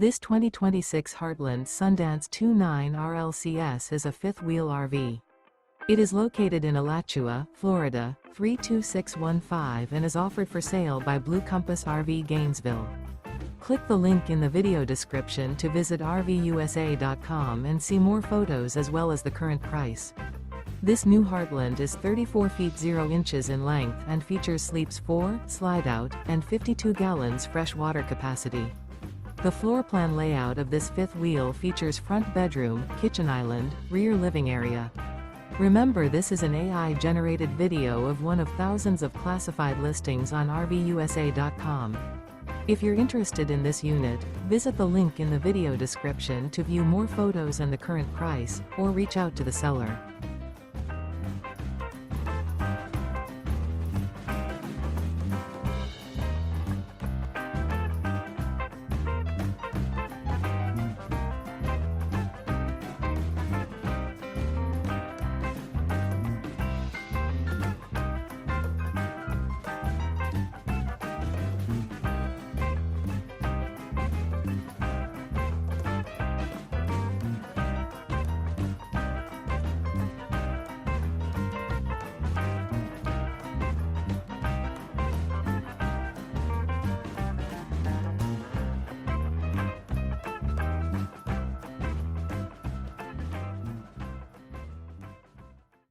This 2026 Heartland Sundance 29 RLCS is a fifth-wheel RV. It is located in Alachua, Florida, 32615 and is offered for sale by Blue Compass RV Gainesville. Click the link in the video description to visit RVUSA.com and see more photos as well as the current price. This new Heartland is 34 feet 0 inches in length and features sleeps 4, Slideout, and 52 gallons fresh water capacity. The floor plan layout of this fifth wheel features front bedroom, kitchen island, rear living area. Remember, this is an AI-generated video of one of thousands of classified listings on RVUSA.com. If you're interested in this unit, visit the link in the video description to view more photos and the current price, or reach out to the seller.